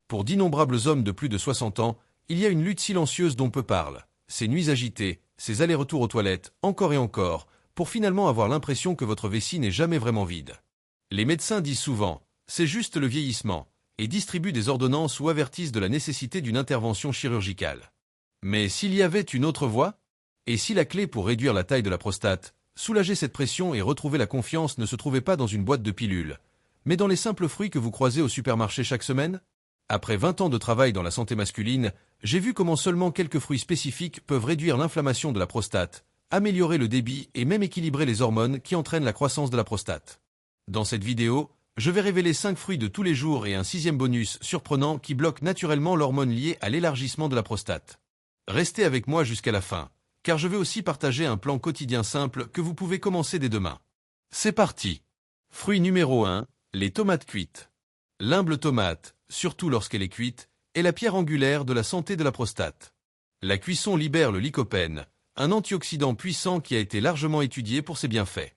Pour d'innombrables hommes de plus de 60 ans, il y a une lutte silencieuse dont peu parlent. Ces nuits agitées, ces allers-retours aux toilettes, encore et encore, pour finalement avoir l'impression que votre vessie n'est jamais vraiment vide. Les médecins disent souvent « c'est juste le vieillissement » et distribuent des ordonnances ou avertissent de la nécessité d'une intervention chirurgicale. Mais s'il y avait une autre voie? Et si la clé pour réduire la taille de la prostate, soulager cette pression et retrouver la confiance ne se trouvait pas dans une boîte de pilules, mais dans les simples fruits que vous croisez au supermarché chaque semaine? Après 20 ans de travail dans la santé masculine, j'ai vu comment seulement quelques fruits spécifiques peuvent réduire l'inflammation de la prostate, améliorer le débit et même équilibrer les hormones qui entraînent la croissance de la prostate. Dans cette vidéo, je vais révéler 5 fruits de tous les jours et un 6e bonus surprenant qui bloque naturellement l'hormone liée à l'élargissement de la prostate. Restez avec moi jusqu'à la fin, car je vais aussi partager un plan quotidien simple que vous pouvez commencer dès demain. C'est parti! Fruit numéro 1, les tomates cuites. L'humble tomate, surtout lorsqu'elle est cuite, est la pierre angulaire de la santé de la prostate. La cuisson libère le lycopène, un antioxydant puissant qui a été largement étudié pour ses bienfaits.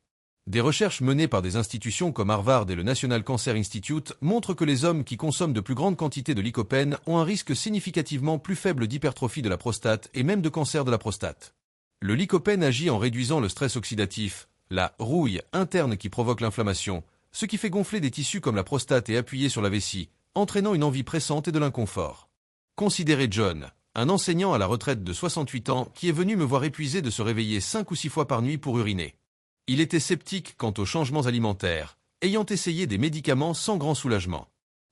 Des recherches menées par des institutions comme Harvard et le National Cancer Institute montrent que les hommes qui consomment de plus grandes quantités de lycopène ont un risque significativement plus faible d'hypertrophie de la prostate et même de cancer de la prostate. Le lycopène agit en réduisant le stress oxydatif, la rouille interne qui provoque l'inflammation, ce qui fait gonfler des tissus comme la prostate et appuyer sur la vessie, entraînant une envie pressante et de l'inconfort. Considérez John, un enseignant à la retraite de 68 ans qui est venu me voir épuisé de se réveiller 5 ou 6 fois par nuit pour uriner. Il était sceptique quant aux changements alimentaires, ayant essayé des médicaments sans grand soulagement.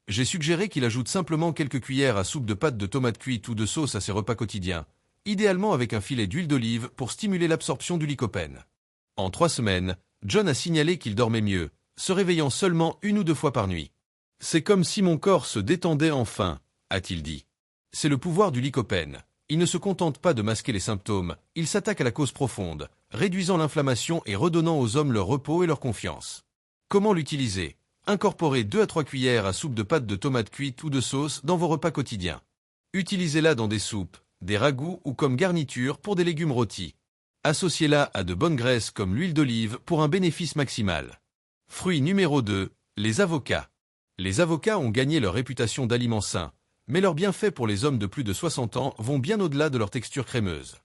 J'ai suggéré qu'il ajoute simplement quelques cuillères à soupe de pâte de tomates cuites ou de sauce à ses repas quotidiens, idéalement avec un filet d'huile d'olive pour stimuler l'absorption du lycopène. En 3 semaines, John a signalé qu'il dormait mieux, se réveillant seulement 1 ou 2 fois par nuit. « C'est comme si mon corps se détendait enfin », a-t-il dit. C'est le pouvoir du lycopène. Il ne se contente pas de masquer les symptômes, il s'attaque à la cause profonde, réduisant l'inflammation et redonnant aux hommes leur repos et leur confiance. Comment l'utiliser? Incorporez 2 à 3 cuillères à soupe de pâte de tomates cuites ou de sauce dans vos repas quotidiens. Utilisez-la dans des soupes, des ragoûts ou comme garniture pour des légumes rôtis. Associez-la à de bonnes graisses comme l'huile d'olive pour un bénéfice maximal. Fruit numéro 2, les avocats. Les avocats ont gagné leur réputation d'aliments sains, mais leurs bienfaits pour les hommes de plus de 60 ans vont bien au-delà de leur texture crémeuse.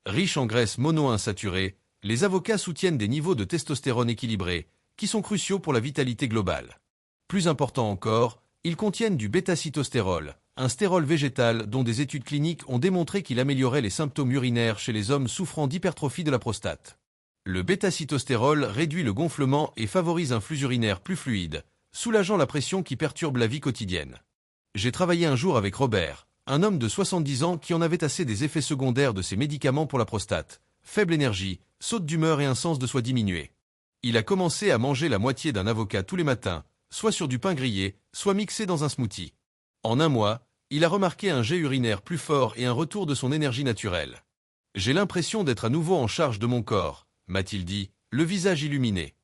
Riches en graisses monoinsaturées, les avocats soutiennent des niveaux de testostérone équilibrés, qui sont cruciaux pour la vitalité globale. Plus important encore, ils contiennent du bêta-cytostérol, un stérol végétal dont des études cliniques ont démontré qu'il améliorait les symptômes urinaires chez les hommes souffrant d'hypertrophie de la prostate. Le bêta-cytostérol réduit le gonflement et favorise un flux urinaire plus fluide, soulageant la pression qui perturbe la vie quotidienne. J'ai travaillé un jour avec Robert, un homme de 70 ans qui en avait assez des effets secondaires de ses médicaments pour la prostate, faible énergie, saute d'humeur et un sens de soi diminué. Il a commencé à manger la moitié d'un avocat tous les matins, soit sur du pain grillé, soit mixé dans un smoothie. En 1 mois, il a remarqué un jet urinaire plus fort et un retour de son énergie naturelle. « J'ai l'impression d'être à nouveau en charge de mon corps », m'a-t-il dit, le visage illuminé.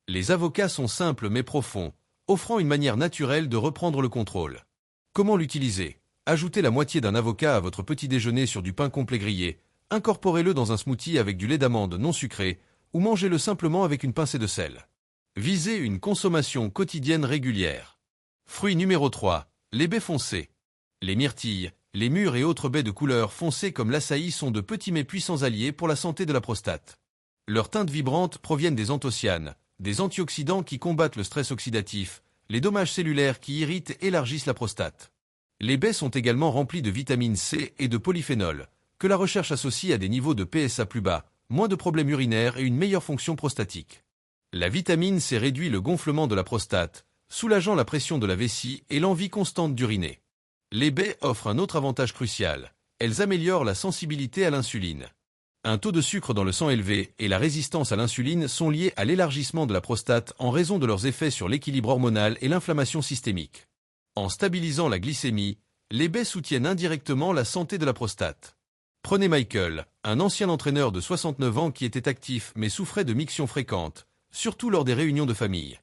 Les avocats sont simples mais profonds, offrant une manière naturelle de reprendre le contrôle. Comment l'utiliser? Ajoutez la moitié d'un avocat à votre petit déjeuner sur du pain complet grillé, incorporez-le dans un smoothie avec du lait d'amande non sucré, ou mangez-le simplement avec une pincée de sel. Visez une consommation quotidienne régulière. Fruit numéro 3, les baies foncées. Les myrtilles, les mûres et autres baies de couleur foncée comme l'açaï sont de petits mais puissants alliés pour la santé de la prostate. Leurs teintes vibrantes proviennent des anthocyanes, des antioxydants qui combattent le stress oxydatif, les dommages cellulaires qui irritent et élargissent la prostate. Les baies sont également remplies de vitamine C et de polyphénol, que la recherche associe à des niveaux de PSA plus bas, moins de problèmes urinaires et une meilleure fonction prostatique. La vitamine C réduit le gonflement de la prostate, soulageant la pression de la vessie et l'envie constante d'uriner. Les baies offrent un autre avantage crucial, elles améliorent la sensibilité à l'insuline. Un taux de sucre dans le sang élevé et la résistance à l'insuline sont liés à l'élargissement de la prostate en raison de leurs effets sur l'équilibre hormonal et l'inflammation systémique. En stabilisant la glycémie, les baies soutiennent indirectement la santé de la prostate. Prenez Michael, un ancien entraîneur de 69 ans qui était actif mais souffrait de mictions fréquentes, surtout lors des réunions de famille.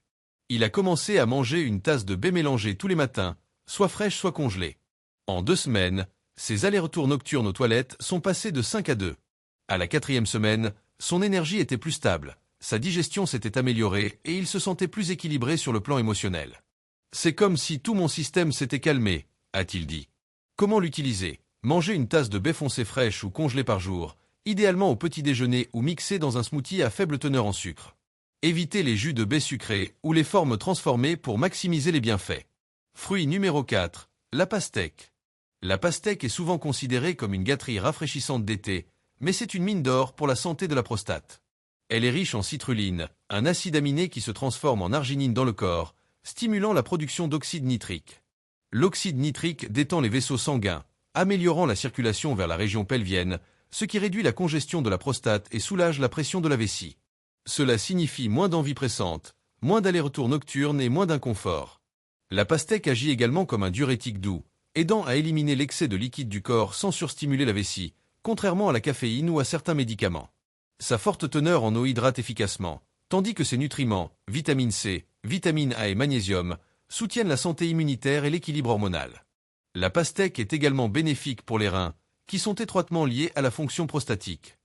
Il a commencé à manger une tasse de baies mélangées tous les matins, soit fraîche soit congelée. En 2 semaines, ses allers-retours nocturnes aux toilettes sont passés de 5 à 2. À la 4e semaine, son énergie était plus stable, sa digestion s'était améliorée et il se sentait plus équilibré sur le plan émotionnel. « C'est comme si tout mon système s'était calmé », a-t-il dit. Comment l'utiliser? Mangez une tasse de baie foncée fraîche ou congelée par jour, idéalement au petit déjeuner ou mixée dans un smoothie à faible teneur en sucre. Évitez les jus de baies sucrés ou les formes transformées pour maximiser les bienfaits. Fruit numéro 4, la pastèque. La pastèque est souvent considérée comme une gâterie rafraîchissante d'été, mais c'est une mine d'or pour la santé de la prostate. Elle est riche en citrulline, un acide aminé qui se transforme en arginine dans le corps, stimulant la production d'oxyde nitrique. L'oxyde nitrique détend les vaisseaux sanguins, améliorant la circulation vers la région pelvienne, ce qui réduit la congestion de la prostate et soulage la pression de la vessie. Cela signifie moins d'envie pressante, moins d'allers-retours nocturnes et moins d'inconfort. La pastèque agit également comme un diurétique doux, aidant à éliminer l'excès de liquide du corps sans surstimuler la vessie, contrairement à la caféine ou à certains médicaments. Sa forte teneur en eau hydrate efficacement, tandis que ses nutriments, vitamine C, vitamine A et magnésium, soutiennent la santé immunitaire et l'équilibre hormonal. La pastèque est également bénéfique pour les reins, qui sont étroitement liés à la fonction prostatique.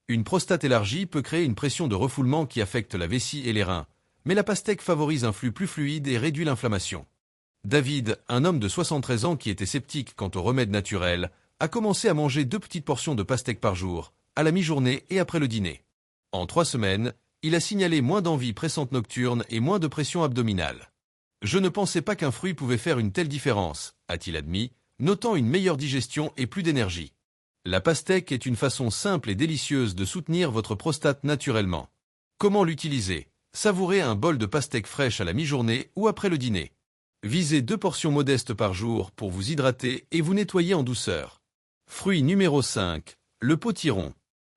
Une prostate élargie peut créer une pression de refoulement qui affecte la vessie et les reins, mais la pastèque favorise un flux plus fluide et réduit l'inflammation. David, un homme de 73 ans qui était sceptique quant aux remèdes naturels, a commencé à manger 2 petites portions de pastèque par jour, à la mi-journée et après le dîner. En 3 semaines, il a signalé moins d'envie pressante nocturne et moins de pression abdominale. Je ne pensais pas qu'un fruit pouvait faire une telle différence, a-t-il admis, notant une meilleure digestion et plus d'énergie. La pastèque est une façon simple et délicieuse de soutenir votre prostate naturellement. Comment l'utiliser? Savourez un bol de pastèque fraîche à la mi-journée ou après le dîner. Visez 2 portions modestes par jour pour vous hydrater et vous nettoyer en douceur. Fruit numéro 5, le potiron.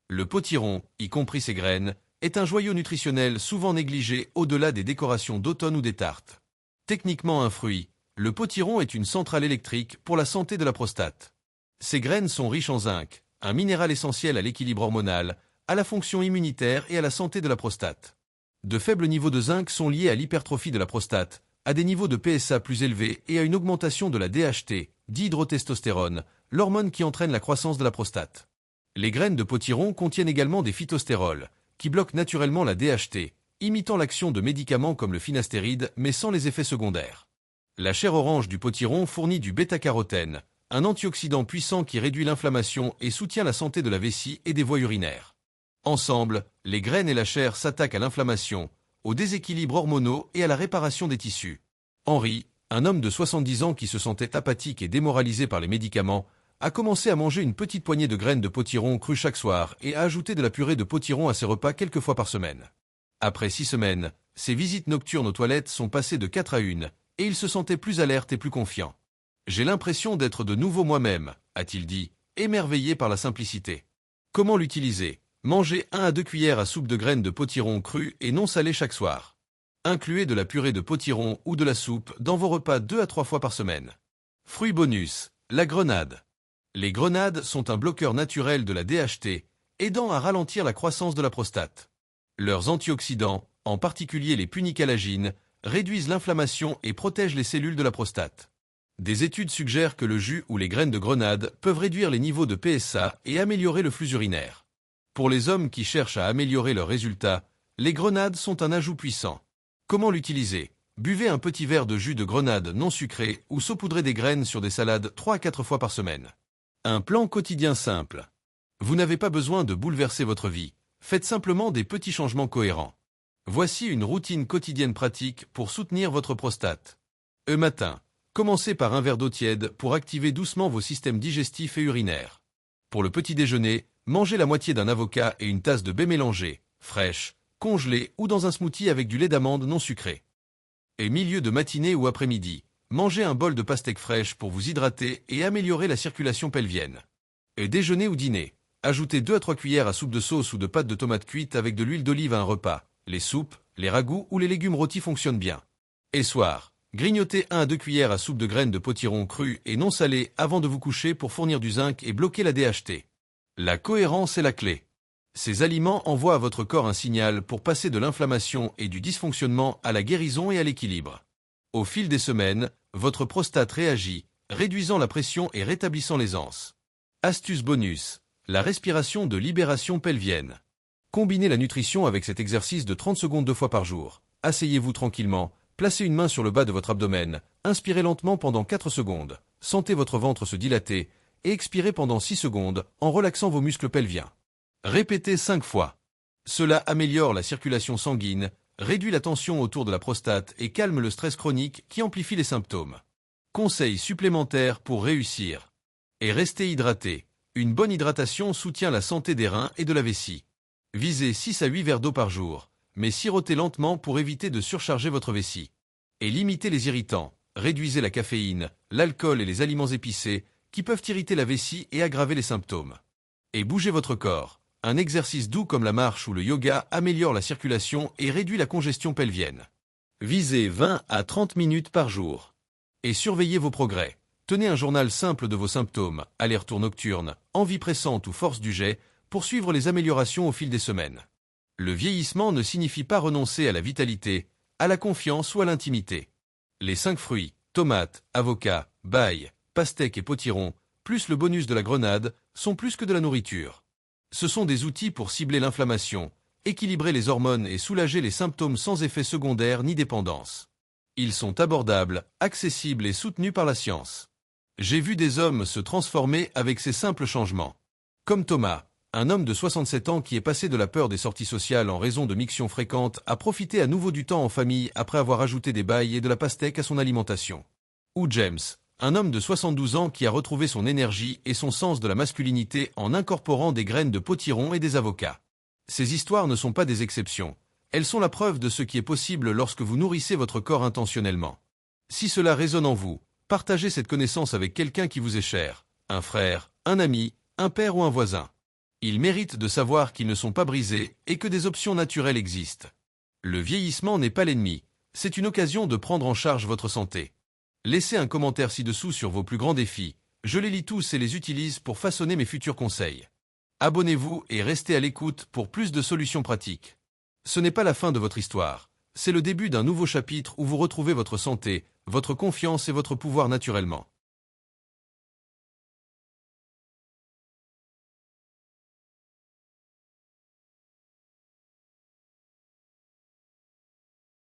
Le potiron, y compris ses graines, est un joyau nutritionnel souvent négligé au-delà des décorations d'automne ou des tartes. Techniquement un fruit, le potiron est une centrale électrique pour la santé de la prostate. Ses graines sont riches en zinc, un minéral essentiel à l'équilibre hormonal, à la fonction immunitaire et à la santé de la prostate. De faibles niveaux de zinc sont liés à l'hypertrophie de la prostate, à des niveaux de PSA plus élevés et à une augmentation de la DHT, dihydrotestostérone, l'hormone qui entraîne la croissance de la prostate. Les graines de potiron contiennent également des phytostérols, qui bloquent naturellement la DHT, imitant l'action de médicaments comme le finastéride mais sans les effets secondaires. La chair orange du potiron fournit du bêta-carotène, un antioxydant puissant qui réduit l'inflammation et soutient la santé de la vessie et des voies urinaires. Ensemble, les graines et la chair s'attaquent à l'inflammation, aux déséquilibres hormonaux et à la réparation des tissus. Henri, un homme de 70 ans qui se sentait apathique et démoralisé par les médicaments, a commencé à manger une petite poignée de graines de potiron crues chaque soir et a ajouté de la purée de potiron à ses repas quelques fois par semaine. Après 6 semaines, ses visites nocturnes aux toilettes sont passées de 4 à 1, et il se sentait plus alerte et plus confiant. « J'ai l'impression d'être de nouveau moi-même », a-t-il dit, émerveillé par la simplicité. Comment l'utiliser? Mangez 1 à 2 cuillères à soupe de graines de potiron crues et non salées chaque soir. Incluez de la purée de potiron ou de la soupe dans vos repas 2 à 3 fois par semaine. Fruit bonus, la grenade. Les grenades sont un bloqueur naturel de la DHT, aidant à ralentir la croissance de la prostate. Leurs antioxydants, en particulier les punicalagines, réduisent l'inflammation et protègent les cellules de la prostate. Des études suggèrent que le jus ou les graines de grenade peuvent réduire les niveaux de PSA et améliorer le flux urinaire. Pour les hommes qui cherchent à améliorer leurs résultats, les grenades sont un ajout puissant. Comment l'utiliser? Buvez un petit verre de jus de grenade non sucré ou saupoudrez des graines sur des salades 3 à 4 fois par semaine. Un plan quotidien simple. Vous n'avez pas besoin de bouleverser votre vie. Faites simplement des petits changements cohérents. Voici une routine quotidienne pratique pour soutenir votre prostate. Matin, commencez par un verre d'eau tiède pour activer doucement vos systèmes digestifs et urinaires. Pour le petit déjeuner, mangez la moitié d'un avocat et une tasse de baie mélangée, fraîche, congelée ou dans un smoothie avec du lait d'amande non sucré. Et milieu de matinée ou après-midi, mangez un bol de pastèque fraîche pour vous hydrater et améliorer la circulation pelvienne. Et déjeuner ou dîner, ajoutez 2 à 3 cuillères à soupe de sauce ou de pâte de tomate cuite avec de l'huile d'olive à un repas. Les soupes, les ragoûts ou les légumes rôtis fonctionnent bien. Et soir, grignotez 1 à 2 cuillères à soupe de graines de potiron crues et non salées avant de vous coucher pour fournir du zinc et bloquer la DHT. La cohérence est la clé. Ces aliments envoient à votre corps un signal pour passer de l'inflammation et du dysfonctionnement à la guérison et à l'équilibre. Au fil des semaines, votre prostate réagit, réduisant la pression et rétablissant l'aisance. Astuce bonus, la respiration de libération pelvienne. Combinez la nutrition avec cet exercice de 30 secondes 2 fois par jour. Asseyez-vous tranquillement, placez une main sur le bas de votre abdomen, inspirez lentement pendant 4 secondes, sentez votre ventre se dilater et expirez pendant 6 secondes en relaxant vos muscles pelviens. Répétez 5 fois. Cela améliore la circulation sanguine, réduit la tension autour de la prostate et calme le stress chronique qui amplifie les symptômes. Conseils supplémentaires pour réussir. Et restez hydraté. Une bonne hydratation soutient la santé des reins et de la vessie. Visez 6 à 8 verres d'eau par jour, mais sirotez lentement pour éviter de surcharger votre vessie. Et limitez les irritants. Réduisez la caféine, l'alcool et les aliments épicés qui peuvent irriter la vessie et aggraver les symptômes. Et bougez votre corps. Un exercice doux comme la marche ou le yoga améliore la circulation et réduit la congestion pelvienne. Visez 20 à 30 minutes par jour. Et surveillez vos progrès. Tenez un journal simple de vos symptômes, allers-retours nocturnes, envie pressante ou force du jet, pour suivre les améliorations au fil des semaines. Le vieillissement ne signifie pas renoncer à la vitalité, à la confiance ou à l'intimité. Les 5 fruits, tomates, avocats, baille, pastèques et potirons, plus le bonus de la grenade, sont plus que de la nourriture. Ce sont des outils pour cibler l'inflammation, équilibrer les hormones et soulager les symptômes sans effet secondaire ni dépendance. Ils sont abordables, accessibles et soutenus par la science. J'ai vu des hommes se transformer avec ces simples changements. Comme Thomas, un homme de 67 ans qui est passé de la peur des sorties sociales en raison de mixtions fréquentes à profiter à nouveau du temps en famille après avoir ajouté des bailles et de la pastèque à son alimentation. Ou James, un homme de 72 ans qui a retrouvé son énergie et son sens de la masculinité en incorporant des graines de potiron et des avocats. Ces histoires ne sont pas des exceptions. Elles sont la preuve de ce qui est possible lorsque vous nourrissez votre corps intentionnellement. Si cela résonne en vous, partagez cette connaissance avec quelqu'un qui vous est cher, un frère, un ami, un père ou un voisin. Ils méritent de savoir qu'ils ne sont pas brisés et que des options naturelles existent. Le vieillissement n'est pas l'ennemi, c'est une occasion de prendre en charge votre santé. Laissez un commentaire ci-dessous sur vos plus grands défis. Je les lis tous et les utilise pour façonner mes futurs conseils. Abonnez-vous et restez à l'écoute pour plus de solutions pratiques. Ce n'est pas la fin de votre histoire. C'est le début d'un nouveau chapitre où vous retrouvez votre santé, votre confiance et votre pouvoir naturellement.